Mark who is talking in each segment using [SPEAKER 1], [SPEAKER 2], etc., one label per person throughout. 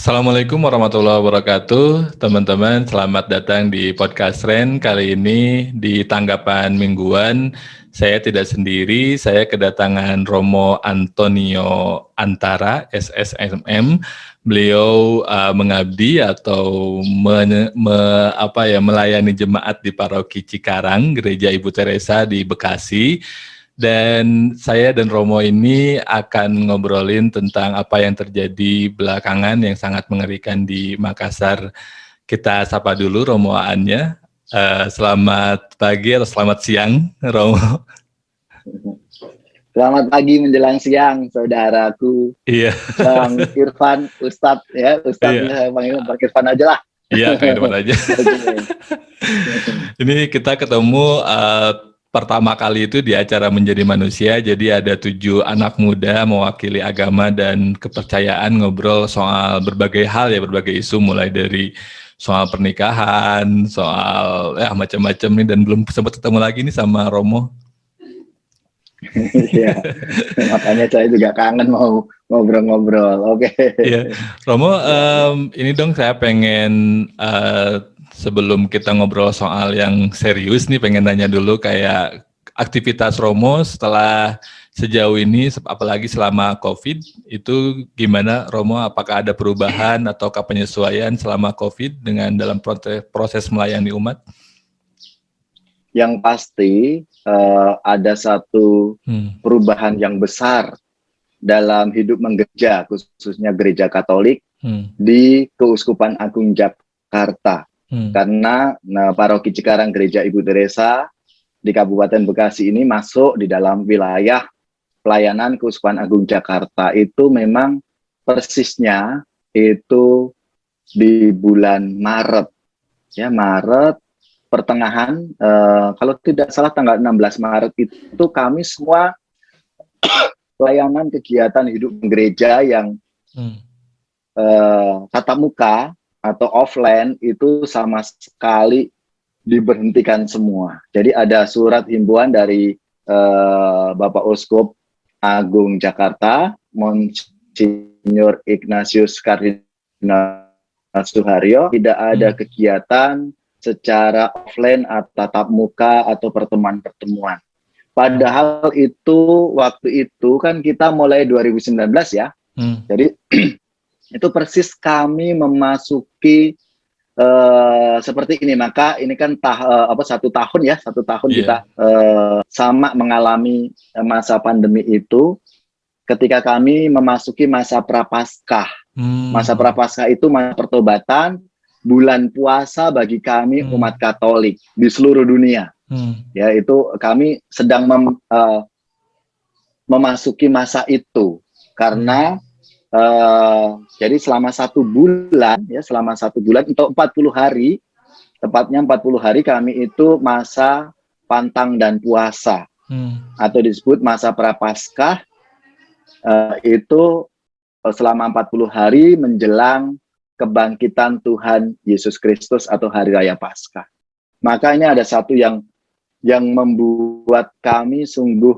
[SPEAKER 1] Assalamualaikum warahmatullahi wabarakatuh, teman-teman. Selamat datang di podcast Ren. Kali ini di tanggapan mingguan, saya tidak sendiri. Saya kedatangan Romo Antonio Antara, SSMM. Beliau mengabdi atau melayani jemaat di Paroki Cikarang, Gereja Ibu Teresa di Bekasi. Dan saya dan Romo ini akan ngobrolin tentang apa yang terjadi belakangan yang sangat mengerikan di Makassar. Kita sapa dulu Romo Aannya. Selamat pagi atau selamat siang, Romo.
[SPEAKER 2] Selamat pagi menjelang siang, saudaraku.
[SPEAKER 1] Iya.
[SPEAKER 2] Bang Irfan, Ustadz ya, Ustadz
[SPEAKER 1] Iya.
[SPEAKER 2] saya panggil Bang Irfan aja lah.
[SPEAKER 1] Iya, Kang Irfan aja. Ini kita ketemu pertama kali itu di acara Menjadi Manusia, jadi ada 7 anak muda mewakili agama dan kepercayaan ngobrol soal berbagai hal ya, berbagai isu, mulai dari soal pernikahan, soal macam-macam nih, dan belum sempat ketemu lagi nih sama Romo.
[SPEAKER 2] Iya, makanya saya juga kangen mau ngobrol-ngobrol. Oke.
[SPEAKER 1] Iya, Romo, ini dong saya pengen sebelum kita ngobrol soal yang serius nih, pengen nanya dulu kayak aktivitas Romo setelah sejauh ini, apalagi selama COVID, itu gimana Romo? Apakah ada perubahan atau penyesuaian selama COVID dengan dalam proses melayani umat?
[SPEAKER 2] Yang pasti ada satu perubahan yang besar dalam hidup menggereja, khususnya gereja Katolik di Keuskupan Agung Jakarta. Karena Paroki Cikarang Gereja Ibu Teresa di Kabupaten Bekasi ini masuk di dalam wilayah pelayanan Keuskupan Agung Jakarta. Itu memang persisnya itu di bulan Maret, ya, Maret pertengahan, kalau tidak salah tanggal 16 Maret itu kami semua pelayanan kegiatan hidup gereja yang tatap muka atau offline itu sama sekali diberhentikan semua. Jadi ada surat himbauan dari Bapak Uskup Agung Jakarta, Monsinyur Ignatius Kardinal Suharyo, tidak ada kegiatan secara offline atau tatap muka atau pertemuan-pertemuan. Padahal itu waktu itu kan kita mulai 2019 ya. Jadi itu persis kami memasuki seperti ini. Maka ini kan satu tahun kita sama mengalami masa pandemi itu ketika kami memasuki masa prapaskah. Masa prapaskah itu masa pertobatan, bulan puasa bagi kami umat Katolik di seluruh dunia. Ya, itu kami sedang memasuki masa itu karena jadi selama 1 bulan ya, untuk 40 hari, tepatnya 40 hari kami itu masa pantang dan puasa atau disebut masa prapaskah. Itu selama 40 hari menjelang kebangkitan Tuhan Yesus Kristus atau Hari Raya Paskah. Maka ini ada satu yang membuat kami sungguh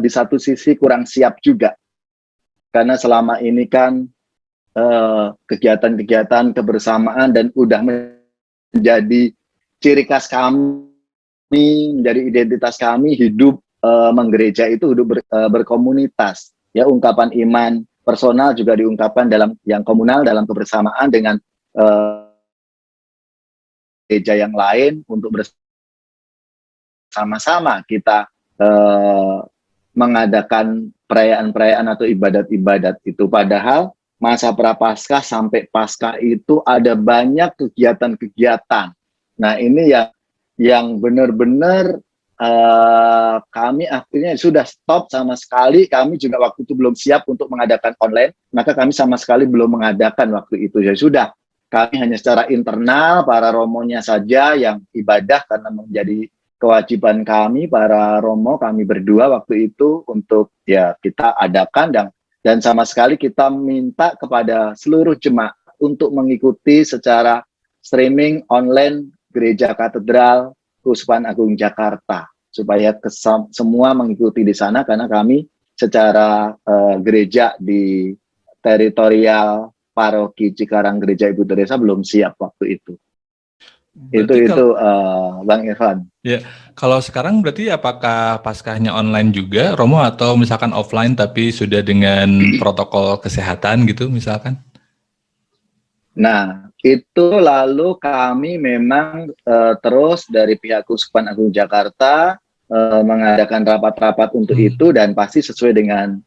[SPEAKER 2] di satu sisi kurang siap juga. Karena selama ini kan kegiatan-kegiatan kebersamaan dan udah menjadi ciri khas kami, menjadi identitas kami, hidup menggereja itu hidup berkomunitas. Ya, ungkapan iman personal juga diungkapkan dalam yang komunal, dalam kebersamaan dengan gereja yang lain untuk bersama-sama kita mengadakan perayaan-perayaan atau ibadat-ibadat itu. Padahal masa prapaskah sampai Paskah itu ada banyak kegiatan-kegiatan. Nah, ini yang benar-benar kami akhirnya sudah stop sama sekali. Kami juga waktu itu belum siap untuk mengadakan online, maka kami sama sekali belum mengadakan waktu itu. Ya sudah, kami hanya secara internal, para romonya saja yang ibadah karena menjadi kewajiban kami, para romo, kami berdua waktu itu untuk ya kita adakan, dan sama sekali kita minta kepada seluruh jemaat untuk mengikuti secara streaming online Gereja Katedral Keuskupan Agung Jakarta, supaya semua mengikuti di sana, karena kami secara gereja di teritorial Paroki Cikarang Gereja Ibu Teresa belum siap waktu itu.
[SPEAKER 1] Berarti
[SPEAKER 2] Itu Bang Irfan.
[SPEAKER 1] ya, kalau sekarang berarti apakah Paskahnya online juga, Romo, atau misalkan offline tapi sudah dengan protokol kesehatan gitu misalkan?
[SPEAKER 2] Nah, itu lalu kami memang terus dari pihak Keuskupan Agung Jakarta mengadakan rapat-rapat untuk itu, dan pasti sesuai dengan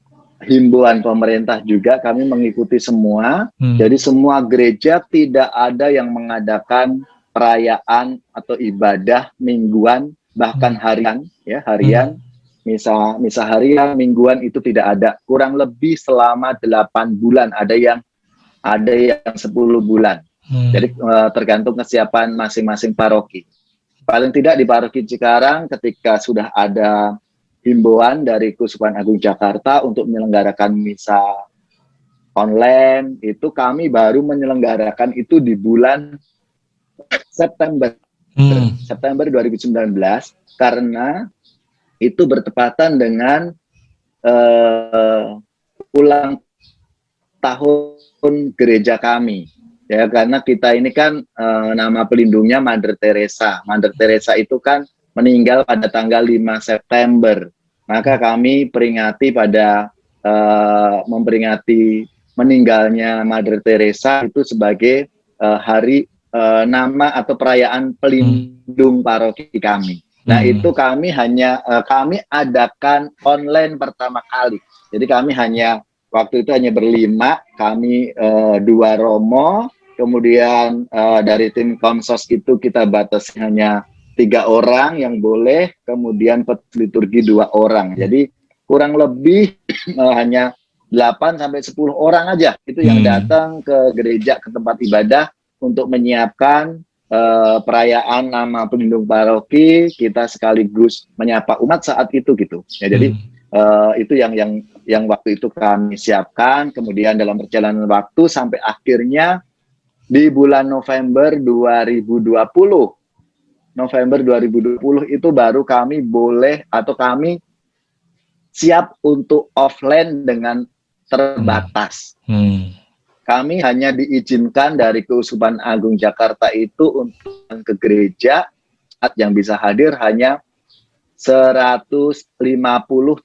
[SPEAKER 2] himbauan pemerintah juga kami mengikuti semua. Jadi semua gereja tidak ada yang mengadakan perayaan atau ibadah mingguan, bahkan harian, ya harian. Misa harian, mingguan itu tidak ada. Kurang lebih selama 8 bulan, ada yang 10 bulan. Jadi tergantung kesiapan masing-masing paroki. Paling tidak di Paroki Cikarang ketika sudah ada himbauan dari Keuskupan Agung Jakarta untuk menyelenggarakan misa online, itu kami baru menyelenggarakan itu di bulan September 2019, karena itu bertepatan dengan ulang tahun gereja kami, ya, karena kita ini kan nama pelindungnya Mother Teresa. Mother Teresa itu kan meninggal pada tanggal 5 September. Maka kami peringati pada memperingati meninggalnya Mother Teresa itu sebagai hari nama atau perayaan pelindung paroki kami. Nah, itu kami adakan online pertama kali. Jadi kami waktu itu hanya berlima, kami 2 romo, kemudian dari tim konsos itu kita batasi hanya 3 orang yang boleh, kemudian liturgi 2 orang. Jadi kurang lebih hanya 8-10 orang aja itu yang datang ke gereja, ke tempat ibadah untuk menyiapkan perayaan nama pelindung paroki. Kita sekaligus menyapa umat saat itu gitu. Ya, jadi itu yang waktu itu kami siapkan. Kemudian dalam perjalanan waktu sampai akhirnya di bulan November 2020 itu baru kami boleh atau kami siap untuk offline dengan terbatas. Kami hanya diizinkan dari Keuskupan Agung Jakarta itu untuk ke gereja yang bisa hadir hanya 150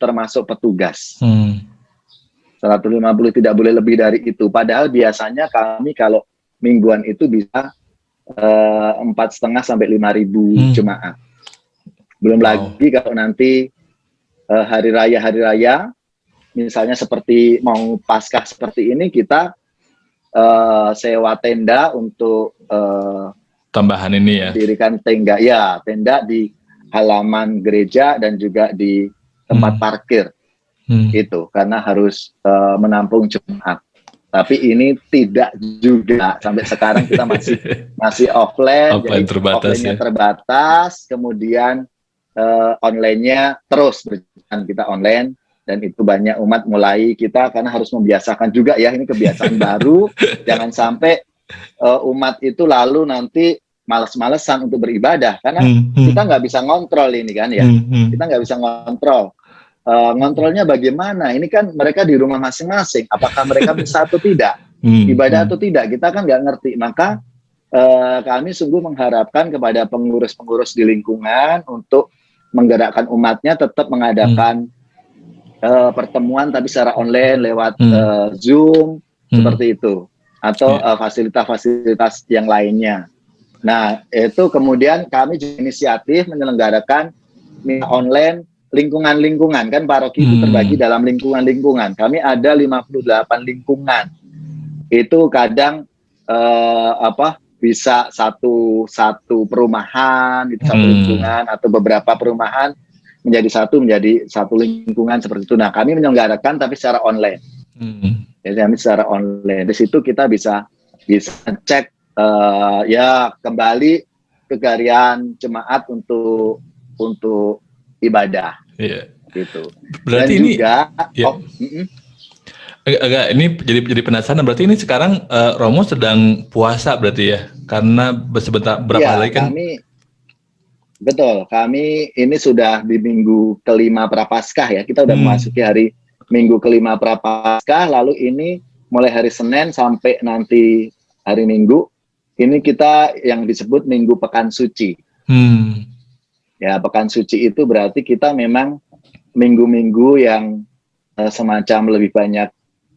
[SPEAKER 2] termasuk petugas. 150, tidak boleh lebih dari itu. Padahal biasanya kami kalau mingguan itu bisa 4,5 sampai 5.000 jemaat. Belum lagi kalau nanti hari raya, misalnya seperti mau Paskah seperti ini, kita sewa tenda untuk
[SPEAKER 1] tambahan ini ya.
[SPEAKER 2] Dirikan tenda di halaman gereja dan juga di tempat parkir. Itu karena harus menampung jemaat. Tapi ini tidak juga, sampai sekarang kita masih offline, jadi offline-nya terbatas, kemudian online-nya terus berjalan, kita online. Dan itu banyak umat mulai kita, karena harus membiasakan juga ya, ini kebiasaan baru. Jangan sampai umat itu lalu nanti malas-malesan untuk beribadah, karena kita nggak bisa ngontrol ini kan ya. Kita nggak bisa ngontrol. Ngontrolnya bagaimana? Ini kan mereka di rumah masing-masing. Apakah mereka bisa atau tidak? Ibadah atau tidak? Kita kan nggak ngerti. Maka kami sungguh mengharapkan kepada pengurus-pengurus di lingkungan untuk menggerakkan umatnya tetap mengadakan pertemuan tapi secara online lewat Zoom seperti itu, atau fasilitas-fasilitas yang lainnya. Nah, itu kemudian kami inisiatif menyelenggarakan misa online lingkungan-lingkungan, kan paroki itu terbagi dalam lingkungan-lingkungan. Kami ada 58 lingkungan. Itu kadang bisa satu perumahan, itu satu lingkungan, atau beberapa perumahan menjadi satu lingkungan seperti itu. Nah, kami menyelenggarakan tapi secara online. Jadi kami secara online. Di situ kita bisa cek kembali kegarian jemaat untuk ibadah.
[SPEAKER 1] Iya.
[SPEAKER 2] Gitu.
[SPEAKER 1] Berarti
[SPEAKER 2] dan
[SPEAKER 1] ini
[SPEAKER 2] juga
[SPEAKER 1] agak ini jadi penasaran. Berarti ini sekarang Romo sedang puasa berarti ya? Karena berapa hari kan?
[SPEAKER 2] Kami ini sudah di minggu kelima Prapaskah ya. Kita sudah memasuki hari minggu kelima Prapaskah. Lalu ini mulai hari Senin sampai nanti hari Minggu, ini kita yang disebut Minggu Pekan Suci. Ya, Pekan Suci itu berarti kita memang minggu-minggu yang semacam lebih banyak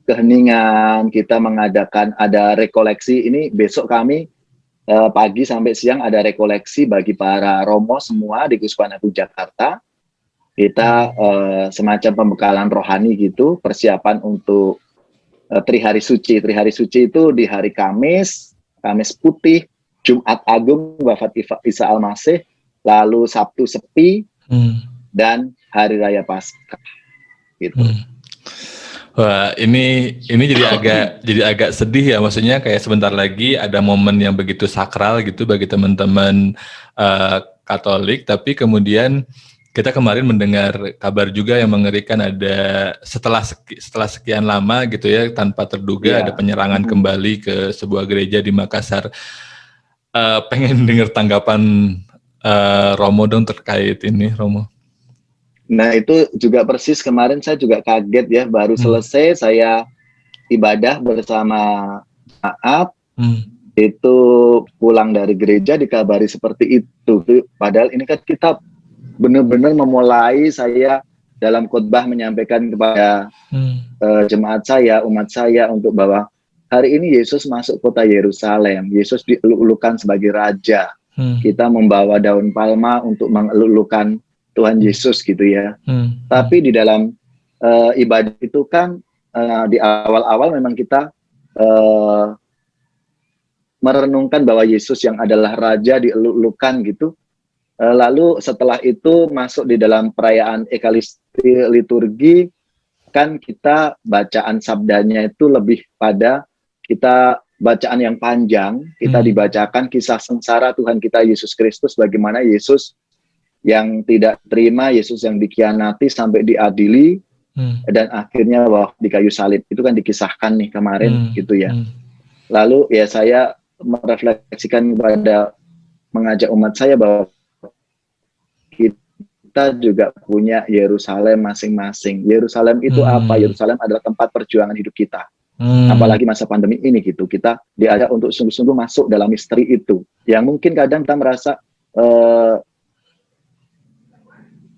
[SPEAKER 2] keheningan, kita mengadakan ada rekoleksi. Ini besok kami pagi sampai siang ada rekoleksi bagi para romo semua di Keuskupan Agung Jakarta. Kita semacam pembekalan rohani gitu, persiapan untuk Trihari Suci. Trihari Suci itu di hari Kamis, Kamis Putih, Jumat Agung, Wafat Isa Al-Masih, lalu Sabtu Sepi, dan Hari Raya Paskah. Gitu.
[SPEAKER 1] Wah, ini jadi agak sedih ya, maksudnya kayak sebentar lagi ada momen yang begitu sakral gitu bagi teman-teman Katolik, tapi kemudian kita kemarin mendengar kabar juga yang mengerikan, ada setelah sekian lama gitu ya, tanpa terduga ada penyerangan kembali ke sebuah gereja di Makassar. Pengen dengar tanggapan Romo dong terkait ini, Romo.
[SPEAKER 2] Nah, itu juga persis kemarin saya juga kaget ya, baru selesai saya ibadah bersama jemaat, itu pulang dari gereja dikabari seperti itu. Padahal ini kan kita benar-benar memulai, saya dalam khotbah menyampaikan kepada jemaat saya, umat saya, untuk bahwa hari ini Yesus masuk kota Yerusalem, Yesus dieluk-elukan sebagai Raja. Kita membawa daun palma untuk mengeluk-elukan Tuhan Yesus gitu ya. Tapi di dalam ibadah itu kan di awal-awal memang kita merenungkan bahwa Yesus yang adalah Raja dieluk-elukan gitu. Lalu setelah itu masuk di dalam perayaan Ekaristi liturgi, kan kita bacaan sabdanya itu lebih pada kita bacaan yang panjang, kita dibacakan kisah sengsara Tuhan kita Yesus Kristus, bagaimana Yesus yang tidak terima, Yesus yang dikhianati sampai diadili, dan akhirnya di kayu salib. Itu kan dikisahkan nih kemarin gitu ya. Lalu ya saya merefleksikan kepada, mengajak umat saya bahwa kita juga punya Yerusalem masing-masing. Yerusalem itu apa? Yerusalem adalah tempat perjuangan hidup kita. Apalagi masa pandemi ini gitu, kita diajak untuk sungguh-sungguh masuk dalam misteri itu. Yang mungkin kadang kita merasa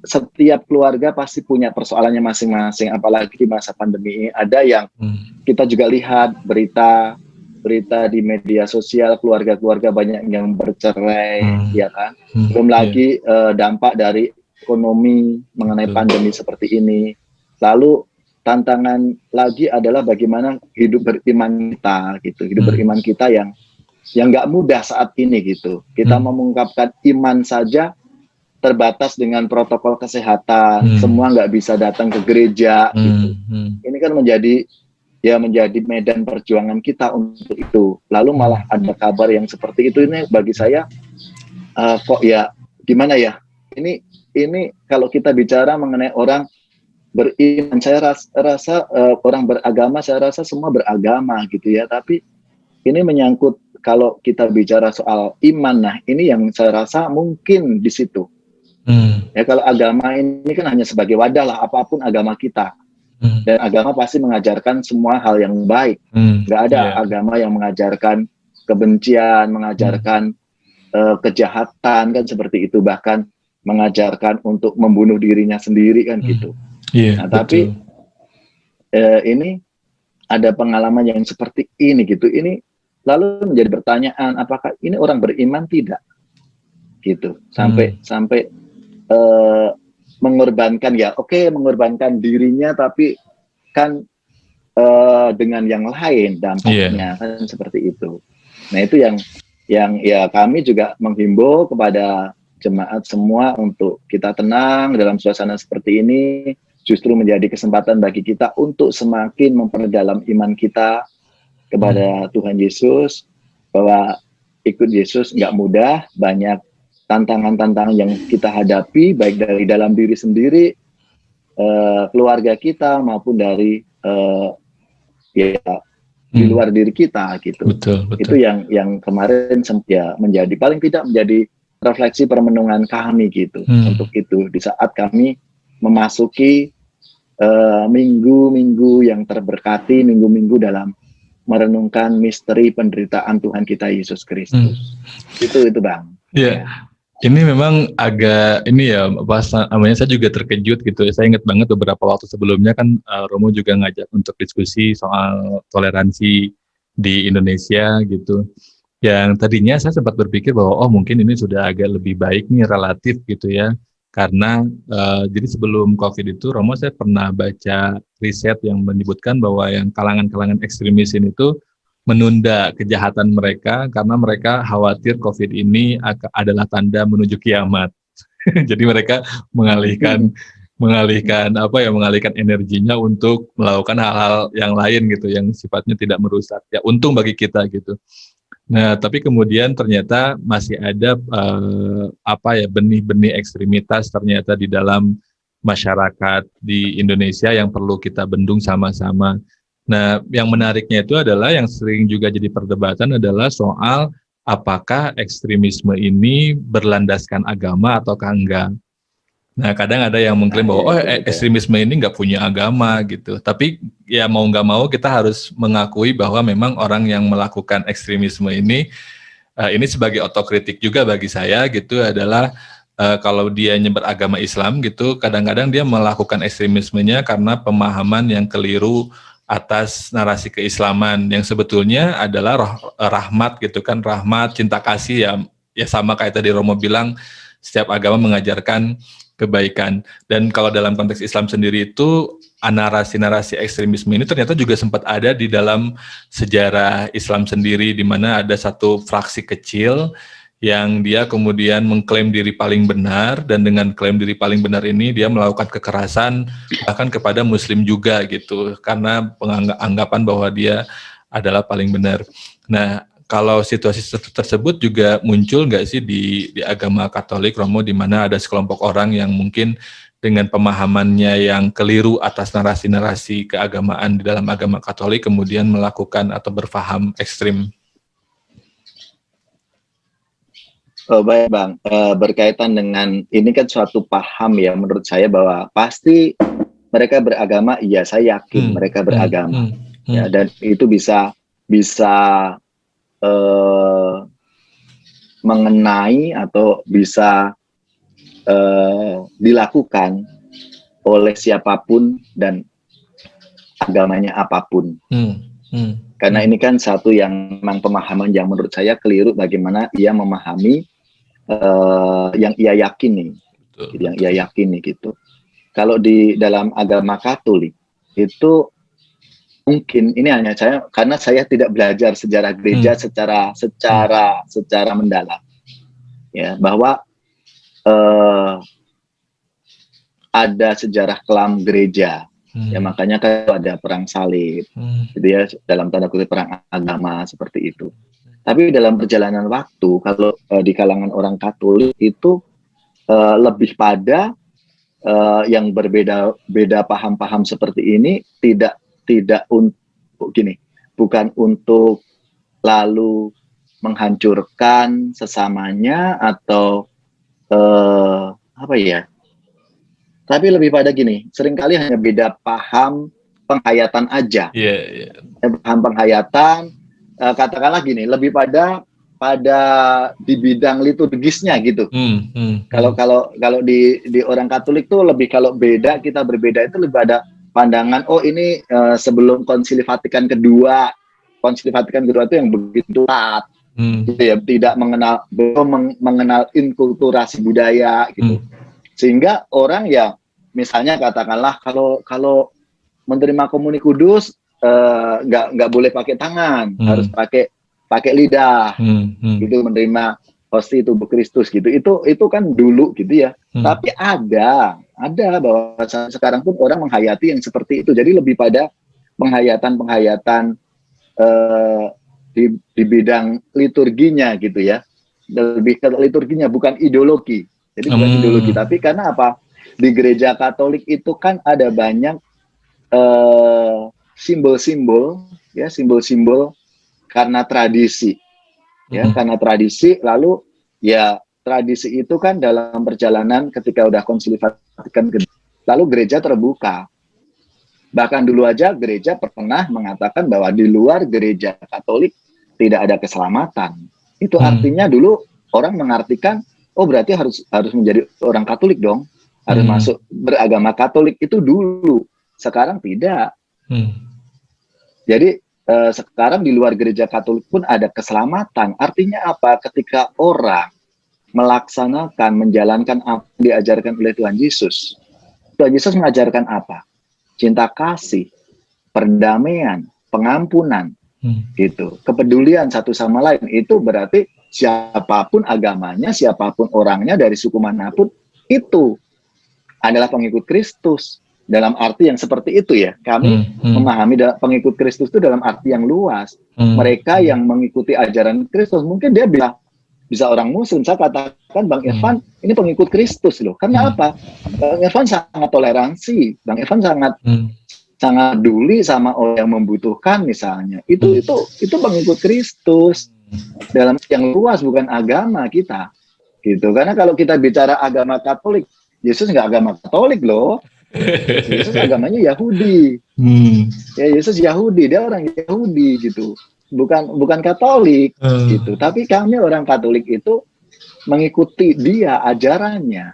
[SPEAKER 2] setiap keluarga pasti punya persoalannya masing-masing. Apalagi di masa pandemi ini ada yang kita juga lihat berita di media sosial, keluarga-keluarga banyak yang bercerai, ya kan? Belum lagi dampak dari ekonomi mengenai pandemi seperti ini. Lalu tantangan lagi adalah bagaimana hidup beriman kita, gitu. Hidup beriman kita yang nggak mudah saat ini, gitu. Kita mengungkapkan iman saja terbatas dengan protokol kesehatan, semua nggak bisa datang ke gereja, gitu. Ini kan menjadi medan perjuangan kita untuk itu. Lalu malah ada kabar yang seperti itu. Ini bagi saya kok ya gimana ya? Ini kalau kita bicara mengenai orang beriman, saya rasa orang beragama, saya rasa semua beragama gitu ya. Tapi ini menyangkut kalau kita bicara soal iman, nah ini yang saya rasa mungkin di situ. Ya, kalau agama ini kan hanya sebagai wadah lah, apapun agama kita. Dan agama pasti mengajarkan semua hal yang baik. Nggak ada agama yang mengajarkan kebencian, mengajarkan kejahatan, kan seperti itu. Bahkan mengajarkan untuk membunuh dirinya sendiri, kan gitu. Nah, tapi ini ada pengalaman yang seperti ini gitu. Ini lalu menjadi pertanyaan, apakah ini orang beriman tidak? Gitu. Sampai mengorbankan, ya oke, mengorbankan dirinya, tapi kan dengan yang lain dampaknya, kan seperti itu. Nah, itu yang ya kami juga menghimbau kepada jemaat semua untuk kita tenang dalam suasana seperti ini, justru menjadi kesempatan bagi kita untuk semakin memperdalam iman kita kepada Tuhan Yesus, bahwa ikut Yesus nggak mudah, banyak tantangan-tantangan yang kita hadapi, baik dari dalam diri sendiri, keluarga kita, maupun dari di luar diri kita gitu. Betul. Itu yang kemarin ya menjadi paling tidak menjadi refleksi permenungan kami gitu. Untuk itu di saat kami memasuki minggu-minggu yang terberkati, minggu-minggu dalam merenungkan misteri penderitaan Tuhan kita Yesus Kristus. Itu Bang.
[SPEAKER 1] Iya. Ini memang agak ini ya, pas namanya saya juga terkejut gitu. Saya ingat banget beberapa waktu sebelumnya kan Romo juga ngajak untuk diskusi soal toleransi di Indonesia gitu. Yang tadinya saya sempat berpikir bahwa oh mungkin ini sudah agak lebih baik nih relatif gitu ya. Karena jadi sebelum COVID itu Romo saya pernah baca riset yang menyebutkan bahwa yang kalangan-kalangan ekstremis ini tuh menunda kejahatan mereka karena mereka khawatir COVID ini adalah tanda menuju kiamat. Jadi mereka mengalihkan mengalihkan energinya untuk melakukan hal-hal yang lain gitu yang sifatnya tidak merusak. Ya untung bagi kita gitu. Nah, tapi kemudian ternyata masih ada benih-benih ekstremitas ternyata di dalam masyarakat di Indonesia yang perlu kita bendung sama-sama. Nah, yang menariknya itu adalah yang sering juga jadi perdebatan adalah soal apakah ekstremisme ini berlandaskan agama ataukah enggak. Nah, kadang ada yang mengklaim bahwa ekstremisme ini nggak punya agama gitu. Tapi ya mau nggak mau kita harus mengakui bahwa memang orang yang melakukan ekstremisme ini sebagai otokritik juga bagi saya gitu adalah kalau dia beragama Islam gitu, kadang-kadang dia melakukan ekstremismenya karena pemahaman yang keliru atas narasi keislaman yang sebetulnya adalah rahmat gitu kan, rahmat, cinta kasih ya sama kayak tadi Romo bilang, setiap agama mengajarkan kebaikan. Dan kalau dalam konteks Islam sendiri itu narasi-narasi ekstremisme ini ternyata juga sempat ada di dalam sejarah Islam sendiri, di mana ada satu fraksi kecil yang dia kemudian mengklaim diri paling benar, dan dengan klaim diri paling benar ini dia melakukan kekerasan bahkan kepada muslim juga gitu, karena anggapan bahwa dia adalah paling benar. Nah, kalau situasi tersebut juga muncul nggak sih di agama Katolik, Romo, di mana ada sekelompok orang yang mungkin dengan pemahamannya yang keliru atas narasi-narasi keagamaan di dalam agama Katolik kemudian melakukan atau berpaham ekstrim?
[SPEAKER 2] Oh, baik Bang, berkaitan dengan ini kan suatu paham ya menurut saya bahwa pasti mereka beragama, iya saya yakin mereka beragama, ya, dan itu bisa mengenai atau bisa dilakukan oleh siapapun dan agamanya apapun. Karena ini kan satu yang memang pemahaman yang menurut saya keliru bagaimana ia memahami yang ia yakini, gitu. Kalau di dalam agama Katolik itu mungkin ini hanya saya karena saya tidak belajar sejarah gereja secara mendalam, ya, bahwa ada sejarah kelam gereja, ya makanya kalau ada perang salib, gitu ya, dalam tanda kutip perang agama seperti itu. Tapi dalam perjalanan waktu, kalau di kalangan orang Katolik itu lebih pada yang berbeda paham-paham seperti ini tidak untuk gini, bukan untuk lalu menghancurkan sesamanya atau tapi lebih pada gini, seringkali hanya beda paham penghayatan aja. Paham penghayatan, katakanlah gini, lebih pada di bidang liturgisnya gitu. Kalau di orang Katolik tuh lebih, kalau kita berbeda itu lebih ada pandangan, oh ini sebelum Konsili Vatikan kedua itu yang begitu taat, gitu ya, tidak mengenal inkulturasi budaya gitu. Sehingga orang yang misalnya katakanlah kalau menerima komuni kudus nggak boleh pakai tangan, harus pakai lidah, gitu, menerima hosti tubuh Kristus gitu. Itu kan dulu gitu ya. Tapi ada bahwa sekarang pun orang menghayati yang seperti itu. Jadi lebih pada penghayatan di bidang liturginya gitu ya. Lebih ke liturginya, bukan ideologi. Jadi bukan ideologi, tapi karena apa? Di gereja Katolik itu kan ada banyak simbol-simbol karena tradisi, ya, karena tradisi. Lalu ya tradisi itu kan dalam perjalanan ketika udah Konsili Vatikan kedua, lalu gereja terbuka Bahkan dulu aja gereja pernah mengatakan bahwa di luar gereja Katolik tidak ada keselamatan. Itu artinya dulu orang mengartikan, oh berarti harus menjadi orang Katolik dong, harus masuk beragama Katolik itu dulu. Sekarang tidak. Jadi sekarang di luar gereja Katolik pun ada keselamatan. Artinya apa? Ketika orang melaksanakan, menjalankan apa yang diajarkan oleh Tuhan Yesus. Tuhan Yesus mengajarkan apa? Cinta kasih, perdamaian, pengampunan, gitu. Kepedulian satu sama lain. Itu berarti siapapun agamanya, siapapun orangnya dari suku manapun, itu adalah pengikut Kristus. Dalam arti yang seperti itu ya. Kami memahami pengikut Kristus itu dalam arti yang luas. Mereka yang mengikuti ajaran Kristus, mungkin dia bisa orang Muslim. Saya katakan Bang Irfan ini pengikut Kristus loh. Karena apa? Bang Irfan sangat toleransi. Bang Irfan sangat peduli sama orang yang membutuhkan misalnya. Itu pengikut Kristus dalam yang luas, bukan agama kita. Gitu. Karena kalau kita bicara agama Katolik, Yesus nggak agama Katolik loh. Yesus agamanya Yahudi. Ya Yesus Yahudi, dia orang Yahudi gitu. Bukan Katolik gitu. Tapi kami orang Katolik itu mengikuti dia ajarannya.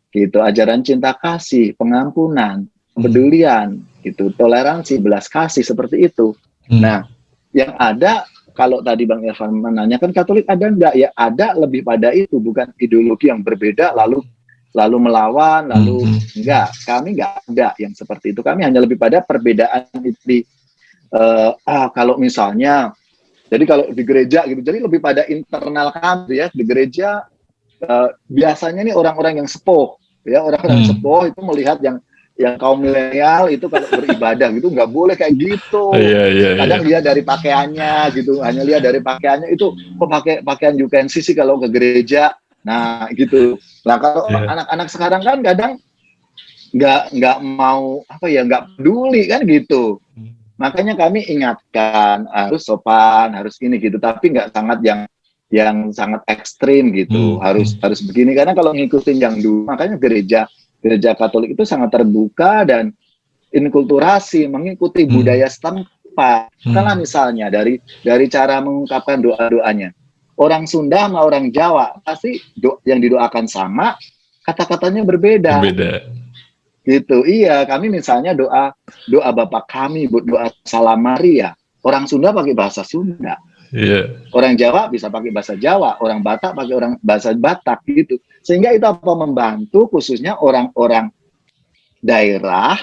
[SPEAKER 2] Gitu, ajaran cinta kasih, pengampunan, kepedulian, gitu, toleransi, belas kasih seperti itu. Nah, yang ada kalau tadi Bang Irfan menanyakan Katolik ada enggak? Ya ada, lebih pada itu, bukan ideologi yang berbeda lalu melawan, lalu enggak. Kami enggak ada yang seperti itu. Kami hanya lebih pada perbedaan di kalau misalnya, jadi kalau di gereja gitu, jadi lebih pada internal kami ya di gereja. Biasanya nih orang-orang yang sepuh, ya orang-orang sepuh itu melihat yang kaum milenial itu kalau beribadah gitu nggak boleh kayak gitu. Kadang lihat dari pakaiannya gitu, hanya lihat dari pakaiannya itu kok pakai pakaian UKNC sih kalau ke gereja. Nah gitu. Nah kalau anak-anak sekarang kan kadang nggak mau nggak peduli kan gitu. Makanya kami ingatkan harus sopan, harus ini gitu, tapi nggak sangat yang sangat ekstrim gitu. Harus begini, karena kalau ngikutin yang dulu, makanya gereja Katolik itu sangat terbuka dan inkulturasi, mengikuti budaya setempat. Karena misalnya dari cara mengungkapkan doa-doanya, orang Sunda sama orang Jawa pasti yang didoakan sama, kata-katanya berbeda. Gitu. Iya, kami misalnya doa Bapa kami, doa Salam Maria, orang Sunda pakai bahasa Sunda. Orang Jawa bisa pakai bahasa Jawa, orang Batak pakai bahasa Batak gitu. Sehingga itu membantu khususnya orang-orang daerah,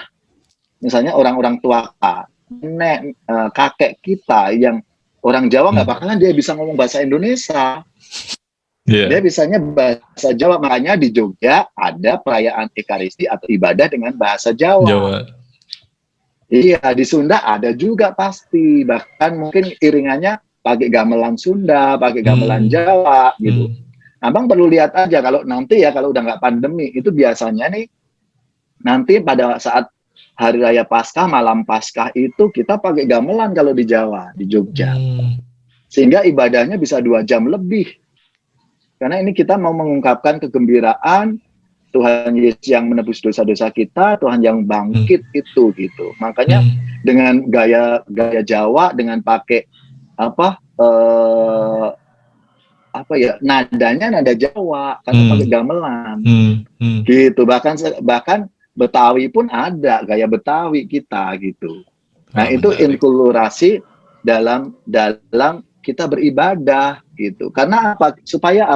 [SPEAKER 2] misalnya orang-orang tua, nenek, kakek kita yang orang Jawa nggak bakalan dia bisa ngomong bahasa Indonesia. Dia bisanya bahasa Jawa. Makanya di Jogja ada perayaan Ekaristi atau ibadah dengan bahasa Jawa. Iya, di Sunda ada juga pasti. Bahkan mungkin iringannya pakai gamelan Sunda, pakai gamelan Jawa gitu. Abang perlu lihat aja kalau nanti ya, kalau udah nggak pandemi, itu biasanya nih nanti pada saat Hari Raya Paskah, malam Paskah itu kita pakai gamelan kalau di Jawa, di Jogja. Sehingga ibadahnya bisa 2 jam lebih. Karena ini kita mau mengungkapkan kegembiraan Tuhan Yesus yang menebus dosa-dosa kita, Tuhan yang bangkit itu gitu. Makanya dengan gaya Jawa, dengan pakai nadanya nada Jawa, karena pakai gamelan. Gitu. Bahkan Betawi pun ada gaya Betawi kita gitu. Nah, itu inkulturasi dalam kita beribadah gitu. Karena apa? Supaya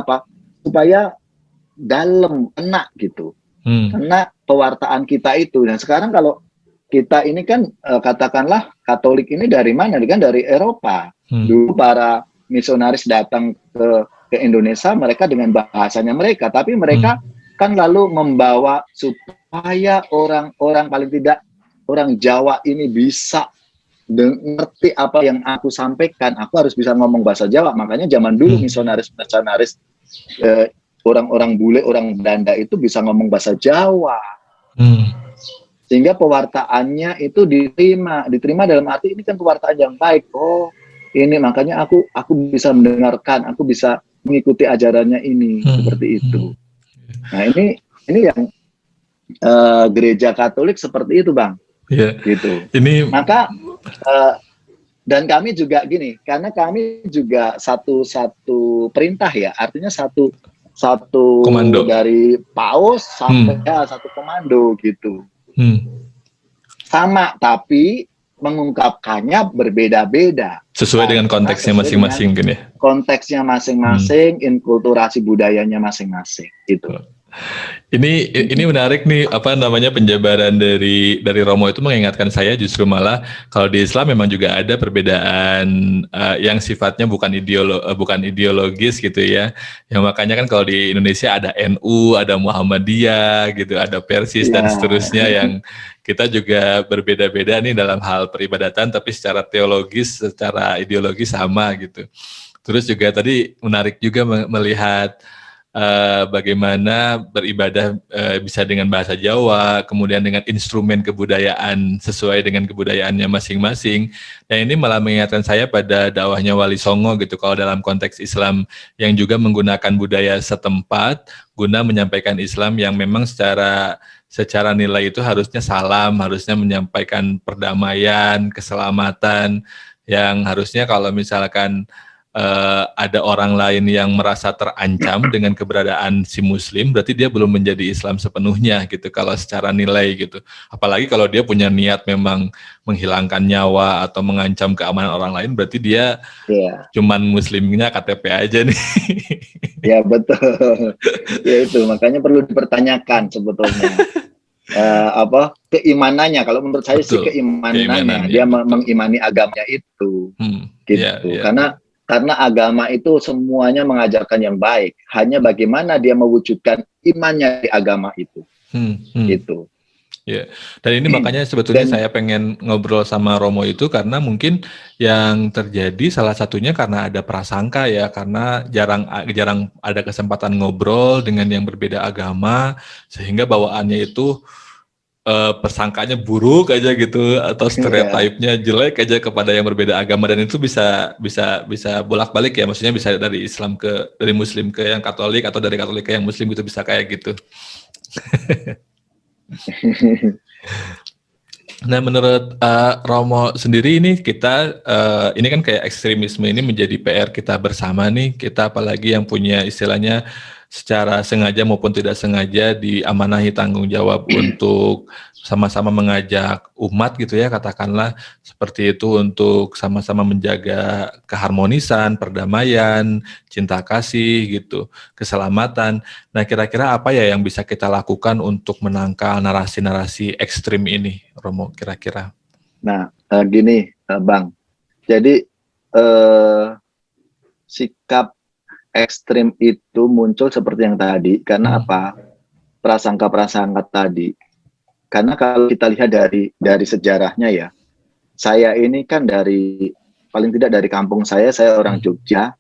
[SPEAKER 2] dalam kena gitu. Karena pewartaan kita itu. Dan sekarang kalau kita ini kan katakanlah Katolik ini dari mana? Kan dari Eropa. Dulu para misionaris datang ke Indonesia, mereka dengan bahasanya mereka, tapi mereka kan lalu membawa supaya orang-orang, paling tidak orang Jawa ini bisa ngerti apa yang aku sampaikan. Aku harus bisa ngomong bahasa Jawa. Makanya zaman dulu misionaris orang-orang bule, orang Belanda itu bisa ngomong bahasa Jawa. Sehingga pewartaannya itu diterima dalam arti ini kan pewartaan yang baik. Oh, ini makanya aku bisa mendengarkan, aku bisa mengikuti ajarannya ini seperti itu. Nah, ini yang gereja Katolik seperti itu, Bang.
[SPEAKER 1] Iya.
[SPEAKER 2] gitu.
[SPEAKER 1] Ini
[SPEAKER 2] Maka dan kami juga gini, karena kami juga satu perintah ya, artinya satu
[SPEAKER 1] komando.
[SPEAKER 2] dari paus sampai
[SPEAKER 1] Hmm.
[SPEAKER 2] satu komando gitu.
[SPEAKER 1] Hmm.
[SPEAKER 2] Sama tapi mengungkapkannya berbeda-beda
[SPEAKER 1] Sesuai dengan
[SPEAKER 2] karena
[SPEAKER 1] konteksnya
[SPEAKER 2] sesuai dengan
[SPEAKER 1] masing-masing mungkin ya.
[SPEAKER 2] konteksnya
[SPEAKER 1] Hmm.
[SPEAKER 2] masing-masing, inkulturasi budayanya masing-masing gitu.
[SPEAKER 1] Ini menarik nih, apa namanya, penjabaran dari Romo itu mengingatkan saya justru malah kalau di Islam memang juga ada perbedaan yang sifatnya bukan ideologis gitu ya. Yang makanya kan kalau di Indonesia ada NU, ada Muhammadiyah gitu, ada Persis dan
[SPEAKER 2] Iya,
[SPEAKER 1] seterusnya, yang kita juga berbeda-beda nih dalam hal peribadatan, tapi secara teologis, secara ideologi sama gitu. Terus juga tadi menarik juga melihat bagaimana beribadah bisa dengan bahasa Jawa, kemudian dengan instrumen kebudayaan sesuai dengan kebudayaannya masing-masing. Dan ini malah mengingatkan saya pada dakwahnya Wali Songo gitu, kalau dalam konteks Islam yang juga menggunakan budaya setempat guna menyampaikan Islam yang memang secara nilai itu harusnya salam, harusnya menyampaikan perdamaian, keselamatan, yang harusnya kalau misalkan ada orang lain yang merasa terancam dengan keberadaan si Muslim, berarti dia belum menjadi Islam sepenuhnya gitu, kalau secara nilai gitu. Apalagi kalau dia punya niat memang menghilangkan nyawa atau mengancam keamanan orang lain, berarti dia
[SPEAKER 2] iya,
[SPEAKER 1] cuman Muslimnya KTP aja nih.
[SPEAKER 2] ya betul. Ya itu makanya perlu dipertanyakan sebetulnya keimanannya. Kalau menurut saya sih
[SPEAKER 1] Betul,
[SPEAKER 2] keimanannya,
[SPEAKER 1] keimanannya
[SPEAKER 2] dia
[SPEAKER 1] betul.
[SPEAKER 2] mengimani agamanya itu
[SPEAKER 1] Ya,
[SPEAKER 2] gitu.
[SPEAKER 1] ya.
[SPEAKER 2] Karena agama itu semuanya mengajarkan yang baik. Hanya bagaimana dia mewujudkan imannya di agama itu.
[SPEAKER 1] Hmm, hmm.
[SPEAKER 2] Gitu.
[SPEAKER 1] Ya, dan ini makanya sebetulnya
[SPEAKER 2] Dan
[SPEAKER 1] saya pengen ngobrol sama Romo itu karena mungkin yang terjadi salah satunya karena ada prasangka ya, karena jarang ada kesempatan ngobrol dengan yang berbeda agama, sehingga bawaannya itu persangkanya buruk aja gitu, atau
[SPEAKER 2] ya,
[SPEAKER 1] stereotipnya jelek aja kepada yang berbeda agama, dan itu bisa bolak-balik ya, maksudnya bisa dari Muslim ke yang Katolik, atau dari Katolik ke yang Muslim gitu, bisa kayak gitu. Nah, menurut Romo sendiri ini kita ini kan kayak ekstremisme ini menjadi PR kita bersama nih, kita apalagi yang punya istilahnya secara sengaja maupun tidak sengaja diamanahi tanggung jawab untuk sama-sama mengajak umat gitu ya, katakanlah seperti itu, untuk sama-sama menjaga keharmonisan, perdamaian, cinta kasih gitu, keselamatan. Nah, kira-kira apa ya yang bisa kita lakukan untuk menangkal narasi-narasi ekstrim ini, Romo, kira-kira?
[SPEAKER 2] nah gini Bang. Jadi sikap ekstrim itu muncul seperti yang tadi karena apa? Prasangka-prasangka tadi. Karena kalau kita lihat dari sejarahnya ya, saya ini kan paling tidak dari kampung saya orang Jogja.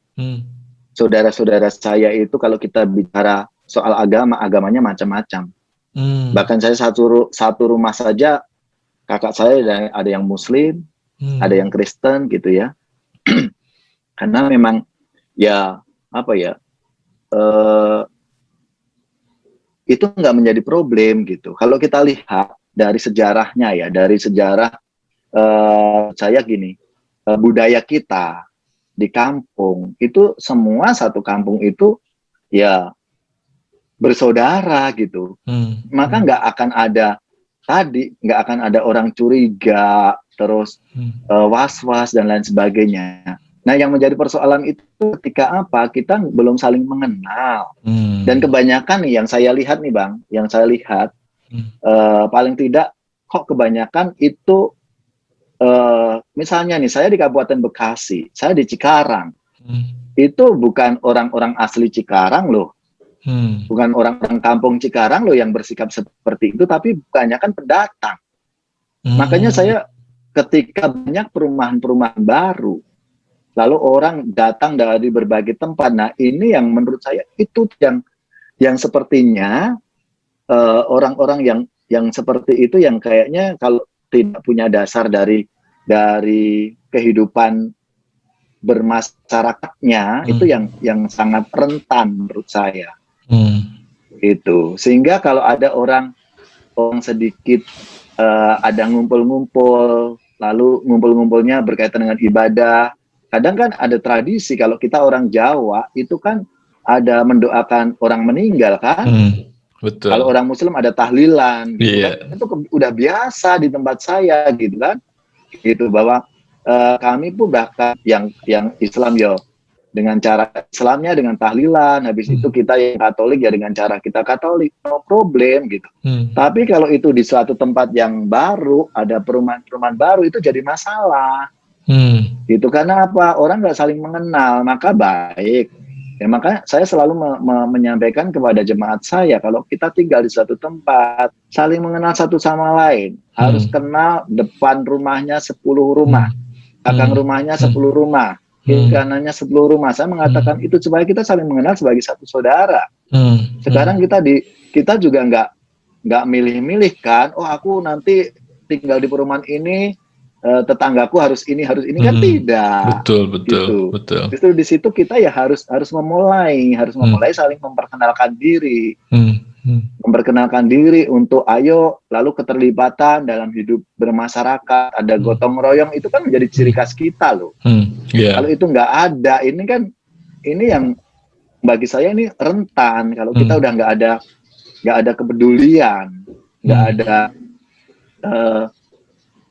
[SPEAKER 2] Saudara-saudara saya itu kalau kita bicara soal agamanya macam-macam. Bahkan saya satu rumah saja, kakak saya ada yang Muslim, ada yang Kristen gitu ya. Karena memang ya apa ya, itu nggak menjadi problem gitu. Kalau kita lihat dari sejarahnya ya, dari sejarah saya gini, budaya kita di kampung itu semua satu kampung itu ya bersaudara gitu. Maka nggak akan ada orang curiga, terus was-was dan lain sebagainya. Nah, yang menjadi persoalan itu ketika apa? Kita belum saling mengenal. Dan kebanyakan nih yang saya lihat nih Bang, paling tidak kok kebanyakan itu misalnya nih saya di Kabupaten Bekasi, saya di Cikarang. Itu bukan orang-orang asli Cikarang loh. Bukan orang-orang kampung Cikarang loh yang bersikap seperti itu, tapi kebanyakan pendatang. Makanya saya ketika banyak perumahan-perumahan baru, lalu orang datang dari berbagai tempat. Nah, ini yang menurut saya itu yang sepertinya orang-orang yang seperti itu yang kayaknya kalau tidak punya dasar dari kehidupan bermasyarakatnya itu yang sangat rentan menurut saya. Itu sehingga kalau ada orang sedikit ada ngumpul-ngumpul, lalu ngumpul-ngumpulnya berkaitan dengan ibadah. Kadang kan ada tradisi kalau kita orang Jawa itu kan ada mendoakan orang meninggal kan.
[SPEAKER 1] Betul.
[SPEAKER 2] Kalau orang Muslim ada tahlilan gitu
[SPEAKER 1] Iya.
[SPEAKER 2] kan. Itu udah biasa di tempat saya gitu kan. Gitu bahwa kami pun bahkan yang Islam ya dengan cara Islamnya dengan tahlilan, habis itu kita yang Katolik ya dengan cara kita Katolik, no problem gitu. Tapi kalau itu di suatu tempat yang baru, ada perumahan-perumahan baru, itu jadi masalah. Gitu, karena apa? Orang nggak saling mengenal, maka baik. Ya, makanya saya selalu menyampaikan kepada jemaat saya, kalau kita tinggal di suatu tempat, saling mengenal satu sama lain. Harus kenal depan rumahnya 10 rumah, belakang rumahnya 10 rumah, kiri kanannya 10 rumah. Saya mengatakan itu supaya kita saling mengenal sebagai satu saudara. Sekarang kita juga nggak milih-milih kan. Oh, aku nanti tinggal di perumahan ini, tetanggaku harus ini kan tidak.
[SPEAKER 1] Betul.
[SPEAKER 2] Justru di situ kita ya harus memulai saling memperkenalkan diri. Memperkenalkan diri untuk ayo lalu keterlibatan dalam hidup bermasyarakat, ada gotong royong, itu kan menjadi ciri khas kita loh. Kalau itu nggak ada, ini yang bagi saya ini rentan. Kalau kita udah nggak ada kepedulian, nggak ada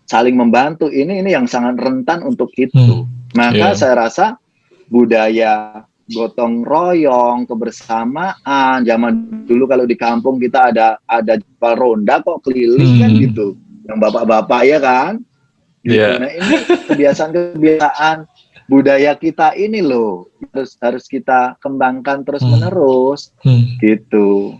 [SPEAKER 2] saling membantu, ini yang sangat rentan untuk itu. Maka saya rasa budaya gotong royong, kebersamaan, zaman dulu kalau di kampung kita ada jempol ronda kok keliling kan gitu, yang bapak-bapak ya kan. Gitu. Nah ini kebiasaan budaya kita ini loh harus kita kembangkan terus menerus gitu,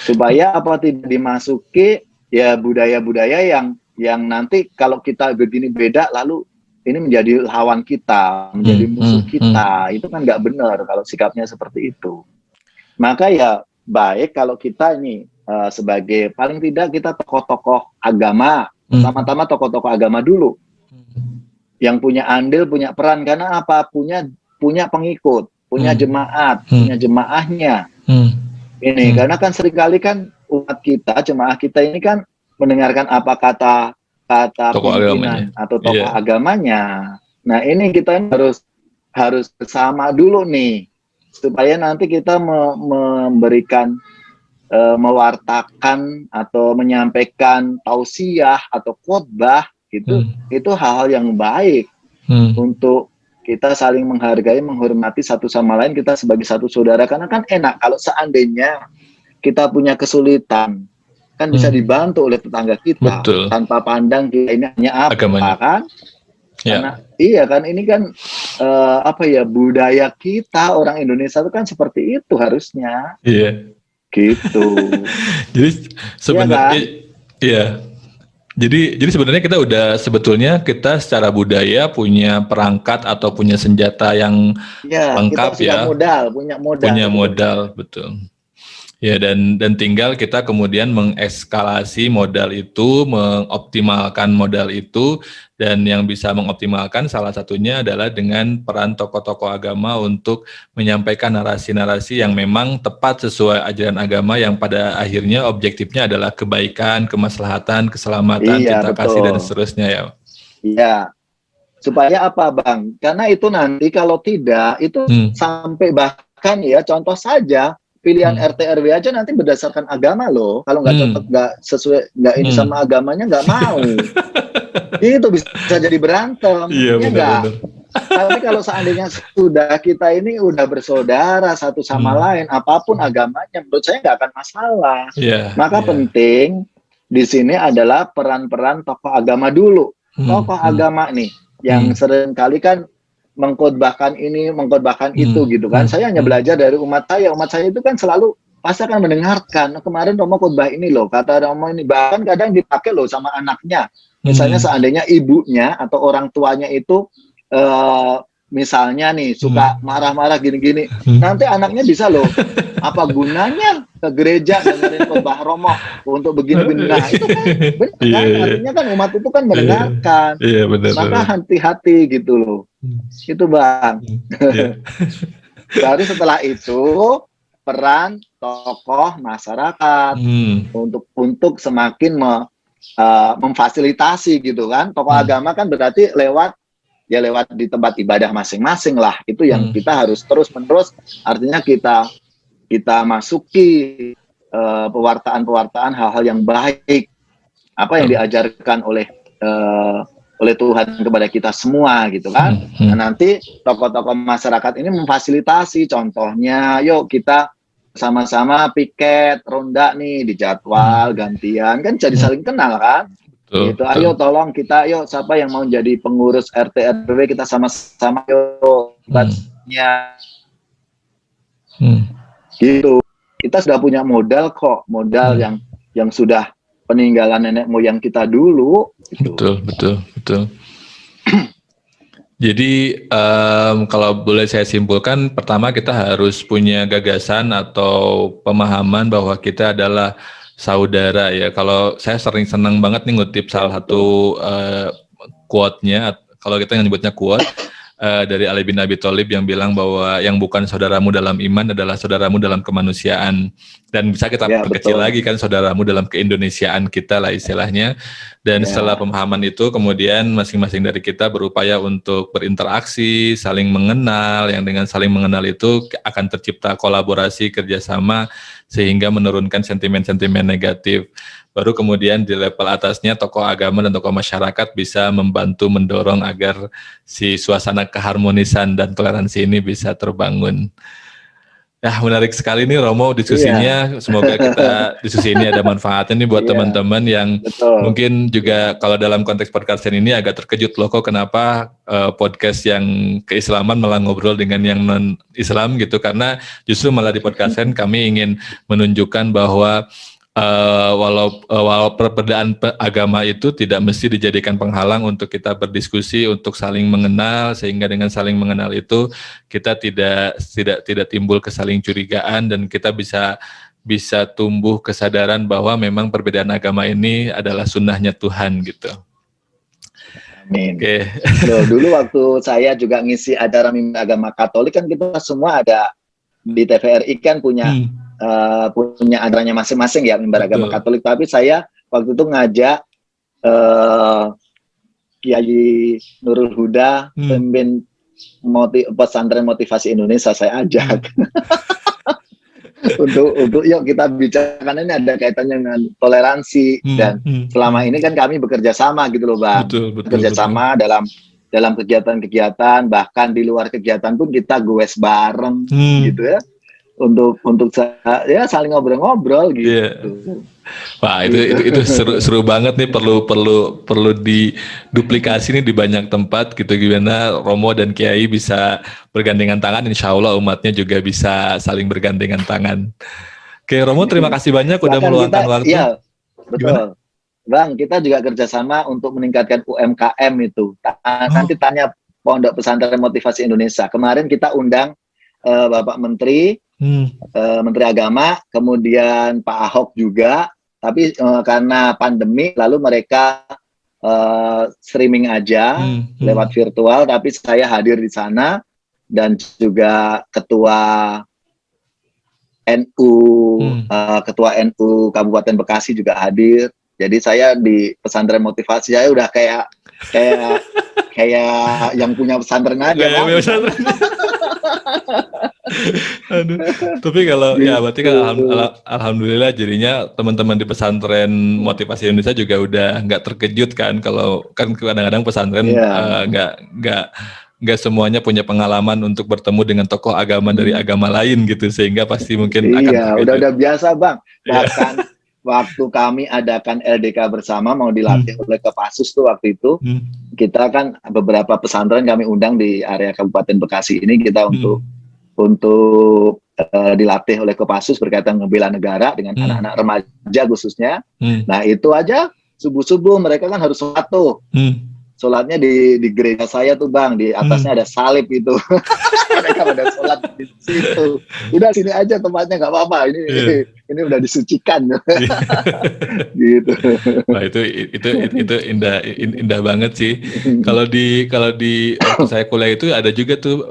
[SPEAKER 2] supaya apa tidak dimasuki ya budaya-budaya yang nanti kalau kita begini beda lalu ini menjadi lawan kita, menjadi musuh kita. Itu kan nggak benar kalau sikapnya seperti itu. Maka ya baik kalau kita ini sebagai paling tidak kita tokoh-tokoh agama, pertama-tama tokoh-tokoh agama dulu yang punya andil, punya peran, karena apa? Punya pengikut, punya jemaat, punya jemaahnya. Ini karena kan seringkali kan umat kita, jemaah kita ini kan mendengarkan apa kata
[SPEAKER 1] tokoh
[SPEAKER 2] pimpinan atau tokoh agamanya. Nah ini kita harus bersama dulu nih, supaya nanti kita memberikan mewartakan atau menyampaikan tausiah atau khotbah itu hal-hal yang baik untuk kita saling menghargai, menghormati satu sama lain, kita sebagai satu saudara. Karena kan enak kalau seandainya kita punya kesulitan, kan bisa dibantu oleh tetangga kita. Betul. Tanpa pandang kita ini hanya apa agamanya. Kan? Karena iya kan ini kan budaya kita orang Indonesia itu kan seperti itu harusnya. Iya. Gitu.
[SPEAKER 1] Jadi sebenarnya iya. Jadi sebenarnya kita secara budaya punya perangkat atau punya senjata yang lengkap
[SPEAKER 2] kita punya
[SPEAKER 1] modal, betul. Ya, dan tinggal kita kemudian mengeskalasi modal itu, mengoptimalkan modal itu, dan yang bisa mengoptimalkan salah satunya adalah dengan peran tokoh-tokoh agama untuk menyampaikan narasi-narasi yang memang tepat sesuai ajaran agama yang pada akhirnya objektifnya adalah kebaikan, kemaslahatan, keselamatan, cinta kasih, dan seterusnya ya.
[SPEAKER 2] Iya. Supaya apa Bang? Karena itu nanti kalau tidak, itu sampai bahkan ya contoh saja, pilihan RT RW aja nanti berdasarkan agama loh. Kalau nggak cocok, nggak sesuai, nggak ini sama agamanya nggak mau. Itu bisa jadi berantem.
[SPEAKER 1] Iya, benar.
[SPEAKER 2] Tapi kalau seandainya sudah kita ini udah bersaudara satu sama lain, apapun agamanya, menurut saya nggak akan masalah. Maka penting di sini adalah peran-peran tokoh agama dulu. Tokoh agama nih yang seringkali kan mengkhotbahkan ini, mengkhotbahkan itu gitu kan. Saya hanya belajar dari umat saya itu kan selalu pasti akan mendengarkan. Kemarin Romo khotbah ini loh, kata Romo ini, bahkan kadang dipakai loh sama anaknya. Misalnya seandainya ibunya atau orang tuanya itu misalnya nih suka marah-marah gini-gini, nanti anaknya bisa loh, apa gunanya ke gereja dengerin khotbah Romo untuk begini-begini. Nah itu kan benar kan, artinya kan umat itu kan mendengarkan. Maka hati-hati gitu loh. Itu Bang. Baru setelah itu peran tokoh masyarakat untuk semakin memfasilitasi gitu kan. Tokoh agama kan berarti lewat di tempat ibadah masing-masing lah. Itu yang kita harus terus-menerus, artinya kita masuki pewartaan hal-hal yang baik, apa yang diajarkan oleh Tuhan kepada kita semua gitu kan. Nah, nanti tokoh-tokoh masyarakat ini memfasilitasi, contohnya yuk kita sama-sama piket ronda nih di jadwal gantian, kan jadi saling kenal kan. Gitu. Ayo tolong kita, yuk siapa yang mau jadi pengurus RT RW, kita sama-sama yuk gitu. Kita sudah punya modal kok, modal yang sudah peninggalan nenek moyang kita dulu gitu.
[SPEAKER 1] Betul. Jadi kalau boleh saya simpulkan, pertama kita harus punya gagasan atau pemahaman bahwa kita adalah saudara ya. Kalau saya sering senang banget nih ngutip salah satu quote-nya, kalau kita nyebutnya quote dari Ali bin Abi Thalib yang bilang bahwa yang bukan saudaramu dalam iman adalah saudaramu dalam kemanusiaan. Dan bisa kita perkecil lagi kan, saudaramu dalam keindonesiaan kita lah istilahnya. Dan setelah pemahaman itu kemudian masing-masing dari kita berupaya untuk berinteraksi, saling mengenal, yang dengan saling mengenal itu akan tercipta kolaborasi, kerjasama, sehingga menurunkan sentimen-sentimen negatif. Baru kemudian di level atasnya tokoh agama dan tokoh masyarakat bisa membantu mendorong agar si suasana keharmonisan dan toleransi ini bisa terbangun. Ya, menarik sekali nih Romo diskusinya. Semoga diskusi ini ada manfaatnya nih buat teman-teman yang mungkin juga kalau dalam konteks podcast ini agak terkejut loh, kok kenapa podcast yang keislaman malah ngobrol dengan yang non-Islam gitu, karena justru malah di podcast kami ingin menunjukkan bahwa walau perbedaan agama itu tidak mesti dijadikan penghalang untuk kita berdiskusi, untuk saling mengenal, sehingga dengan saling mengenal itu kita tidak timbul kesaling curigaan, dan kita bisa tumbuh kesadaran bahwa memang perbedaan agama ini adalah sunnahnya Tuhan gitu.
[SPEAKER 2] Amin. Oke. Dulu waktu saya juga ngisi acara mimbar agama Katolik kan kita semua ada di TVRI kan punya acaranya masing-masing ya, mimbar agama Katolik, tapi saya waktu itu ngajak Kiai Nurul Huda, pemimpin pesantren motivasi Indonesia, saya ajak untuk yuk kita bicarakan, ini ada kaitannya dengan toleransi dan selama ini kan kami bekerja sama gitu loh Bang, bekerja sama dalam kegiatan-kegiatan, bahkan di luar kegiatan pun kita goes bareng gitu ya. Untuk ya saling ngobrol-ngobrol gitu. Wah,
[SPEAKER 1] itu seru banget nih, perlu diduplikasi nih di banyak tempat gitu, gimana Romo dan Kiai bisa bergandengan tangan, insya Allah umatnya juga bisa saling bergandengan tangan. Oke Romo, terima kasih banyak udah meluangkan waktu.
[SPEAKER 2] Iya, betul. Gimana? Bang, kita juga kerjasama untuk meningkatkan UMKM itu. Nanti tanya Pondok Pesantren Motivasi Indonesia. Kemarin kita undang Bapak Menteri, Menteri Agama, kemudian Pak Ahok juga, tapi karena pandemi lalu mereka streaming aja lewat virtual, tapi saya hadir di sana dan juga ketua NU Kabupaten Bekasi juga hadir. Jadi saya di pesantren motivasi saya udah kayak yang punya pesantren aja.
[SPEAKER 1] Aduh. Tapi kalau ya berarti kan alhamdulillah jadinya teman-teman di pesantren motivasi Indonesia juga udah nggak terkejut kan, kalau kan kadang-kadang pesantren nggak semuanya punya pengalaman untuk bertemu dengan tokoh agama dari agama lain gitu, sehingga pasti mungkin akan terkejut.
[SPEAKER 2] Udah biasa Bang, bahkan waktu kami adakan LDK bersama mau dilatih oleh Kopassus tuh waktu itu, kita kan beberapa pesantren kami undang di area Kabupaten Bekasi ini, kita untuk dilatih oleh Kopassus berkaitan membela negara dengan anak-anak remaja khususnya. Nah itu aja subuh-subuh mereka kan harus sholat tuh. sholatnya di gereja saya tuh Bang, di atasnya ada salib itu. Mereka pada sholat di situ. Udah sini aja tempatnya, nggak apa-apa. Ini udah disucikan. Gitu.
[SPEAKER 1] Wah, itu indah banget sih. Kalau di waktu saya kuliah itu ada juga tuh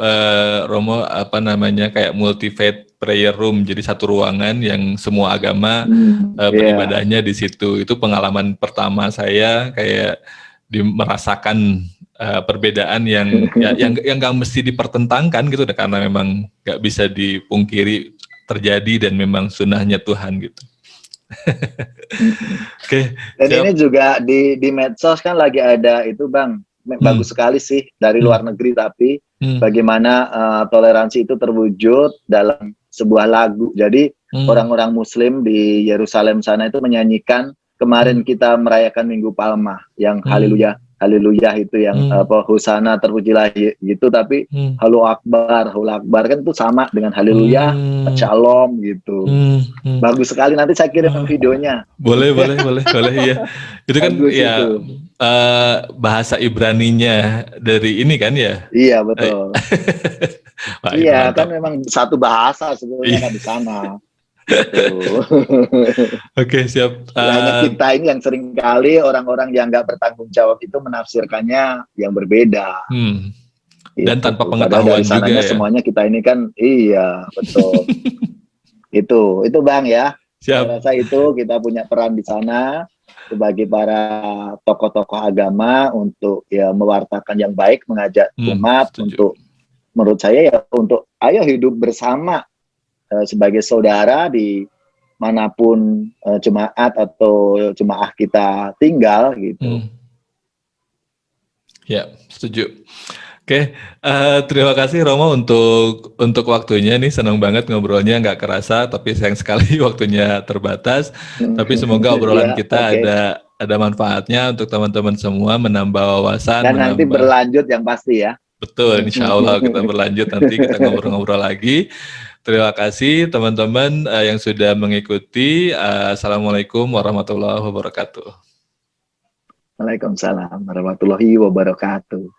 [SPEAKER 1] Romo apa namanya kayak multi-faith prayer room. Jadi satu ruangan yang semua agama beribadahnya di situ. Itu pengalaman pertama saya kayak merasakan perbedaan yang nggak mesti dipertentangkan gitu, karena memang nggak bisa dipungkiri terjadi dan memang sunnahnya Tuhan gitu. Oke.
[SPEAKER 2] Dan ini juga di medsos kan lagi ada itu Bang, bagus sekali sih dari luar negeri, tapi bagaimana toleransi itu terwujud dalam sebuah lagu. Jadi orang-orang Muslim di Yerusalem sana itu menyanyikan, kemarin kita merayakan Minggu Palma yang haleluya, haleluya itu yang hosana terpujilah gitu, tapi halu akbar kan itu sama dengan haleluya, shalom gitu. Bagus sekali, nanti saya kirim videonya.
[SPEAKER 1] Boleh ya. Itu kan
[SPEAKER 2] bagus
[SPEAKER 1] ya
[SPEAKER 2] itu.
[SPEAKER 1] Bahasa Ibraninya dari ini kan ya?
[SPEAKER 2] Iya betul. Iya
[SPEAKER 1] mantap.
[SPEAKER 2] kan memang satu bahasa sebenarnya kan di sana.
[SPEAKER 1] Oke, siap.
[SPEAKER 2] Hanya kita ini yang sering kali orang-orang yang nggak bertanggung jawab itu menafsirkannya yang berbeda.
[SPEAKER 1] Dan
[SPEAKER 2] gitu.
[SPEAKER 1] tanpa
[SPEAKER 2] Padahal
[SPEAKER 1] pengetahuan
[SPEAKER 2] dari sananya
[SPEAKER 1] juga ya.
[SPEAKER 2] semuanya kita ini kan, iya betul. itu Bang ya.
[SPEAKER 1] Siap.
[SPEAKER 2] Saya rasa itu kita punya peran di sana sebagai para tokoh-tokoh agama untuk ya mewartakan yang baik, mengajak umat untuk, menurut saya ya untuk ayo hidup bersama sebagai saudara di manapun jemaat atau jemaah kita tinggal gitu.
[SPEAKER 1] Ya, setuju. Oke, terima kasih Romo untuk waktunya nih, senang banget ngobrolnya, nggak kerasa, tapi sayang sekali waktunya terbatas. Tapi semoga obrolan kita ada manfaatnya untuk teman-teman semua, menambah wawasan.
[SPEAKER 2] Dan nanti berlanjut yang pasti ya.
[SPEAKER 1] Betul, insya Allah kita berlanjut, nanti kita ngobrol-ngobrol lagi. Terima kasih teman-teman yang sudah mengikuti. Assalamualaikum warahmatullahi wabarakatuh.
[SPEAKER 2] Waalaikumsalam warahmatullahi wabarakatuh.